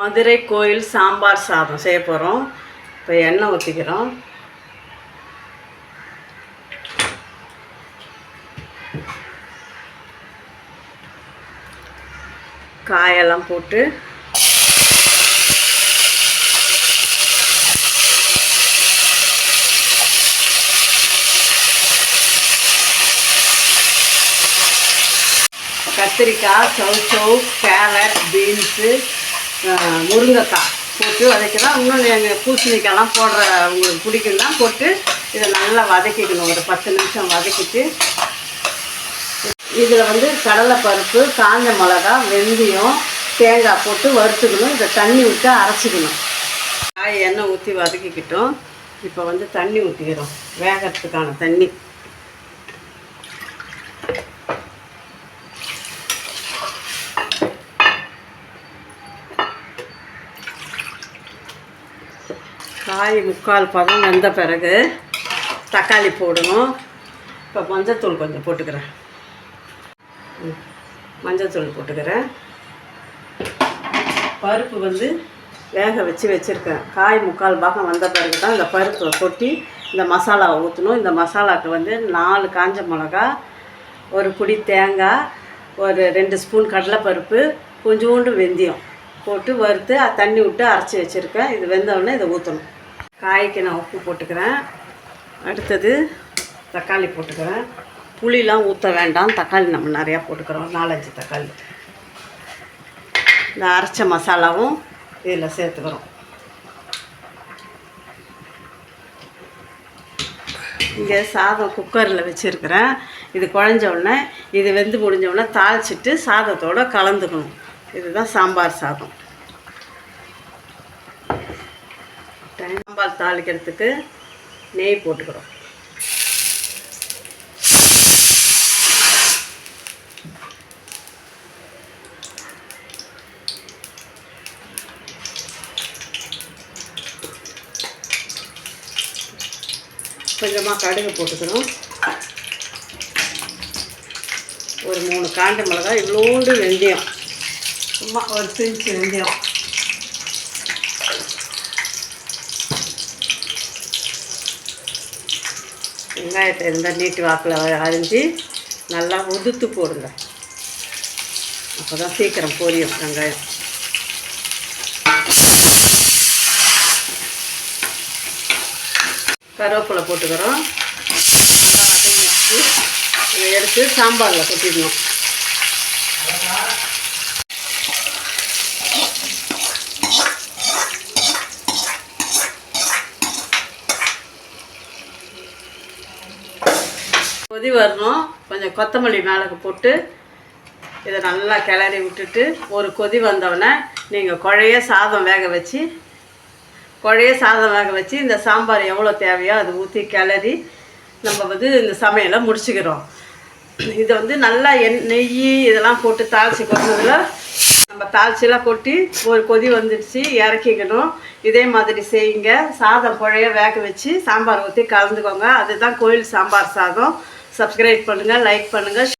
மதுரை கோயில் சாம்பார் சாதம் செய்ய போகிறோம். இப்போ எண்ணெய் ஊற்றிக்கிறோம். காயெல்லாம் போட்டு கத்திரிக்காய், சௌசௌ, கேரட், பீன்ஸு, முருங்கைக்காய் போட்டு வதக்கலாம். இன்னொன்று எங்கள் பூசணிக்காய்லாம் போடுற உங்களுக்கு பிடிக்குன்னா போட்டு இதை நல்லா வதக்கிக்கணும். ஒரு 10 நிமிஷம் வதக்கிட்டு இதில் கடலைப்பருப்பு, காஞ்ச மிளகா, வெந்தயம், தேங்காய் போட்டு வறுத்துக்கணும். இதை தண்ணி விட்டு அரைச்சிக்கணும். காய் எண்ணெய் ஊற்றி வதக்கிக்கிட்டோம். இப்போ தண்ணி ஊற்றிக்கிறோம், வேகிறதுக்கான தண்ணி. காய் 3/4 பதம் வெந்த பிறகு தக்காளி போடணும். இப்போ மஞ்சத்தூள் கொஞ்சம் போட்டுக்கிறேன். மஞ்சத்தூள் போட்டுக்கிறேன். பருப்பு வேக வச்சுருக்கேன். காய் 3/4 பாகம் வந்த பிறகு தான் இந்த பருப்பை கொட்டி இந்த மசாலாவை ஊற்றணும். இந்த மசாலாவுக்கு 4 காஞ்ச மிளகா, ஒரு பிடி தேங்காய், ஒரு 2 ஸ்பூன் கடலைப்பருப்பு, கொஞ்சோண்டு வெந்தயம் போட்டு வறுத்து தண்ணி விட்டு அரைச்சி வச்சுருக்கேன். இது வெந்தவுடனே இதை ஊற்றணும். காய்க்கு நான் உப்பு போட்டுக்கிறேன். அடுத்தது தக்காளி போட்டுக்கிறேன். புளிலாம் ஊற்ற வேண்டாம், தக்காளி நம்ம நிறையா போட்டுக்கிறோம், 4-5 தக்காளி. இந்த அரைச்ச மசாலாவும் இதில் சேர்த்துக்கிறோம். இங்கே சாதம் குக்கரில் வச்சுருக்கிறேன். இது குழஞ்ச உடனே, இது வெந்து முடிஞ்ச உடனே தாளிச்சிட்டு சாதத்தோடு கலந்துக்கணும். இதுதான் சாம்பார் சாதம். சாம்பார் தாளிக்கிறதுக்கு நெய் போட்டுக்கிறோம். கொஞ்சமாக கடுகு போட்டுக்கிறோம். ஒரு 3 காஞ்ச மிளகாய், இவ்வளோண்டு வெந்தயம், சும்மா ஒரு பிஞ்சு வெந்தயம். வெங்காயத்தை இருந்தால் நீட்டு வாக்கில் அரிஞ்சு நல்லா உதுத்து போடுங்க. அப்போ தான் சீக்கிரம் பொரியும் வெங்காயம். கருவேப்பிலை போட்டுக்கிறோம். இதை எடுத்து சாம்பாரில் கொட்டிடணும். கொதி வரணும். கொஞ்சம் கொத்தமல்லி மேலே போட்டு இதை நல்லா கிளறி விட்டுட்டு ஒரு கொதி வந்தோடனே நீங்கள் குழைய சாதம் வேக வச்சு இந்த சாம்பார் எவ்வளோ தேவையோ அது ஊற்றி கிளறி நம்ம இந்த சமையலை முடிச்சுக்கிறோம். இதை நல்லா நெய் இதெல்லாம் போட்டு தாளித்து கொட்டினதில் நம்ம தாளிச்செல்லாம் கொட்டி ஒரு கொதி வந்துடுச்சு, இறக்கிக்கணும். இதே மாதிரி செய்யுங்க. சாதம் குழைய வேக வச்சு சாம்பார் ஊற்றி கலந்துக்கோங்க. அதுதான் கோயில் சாம்பார் சாதம். சப்ஸ்கிரைப் பண்ணுங்கள், லைக் பண்ணுங்கள்,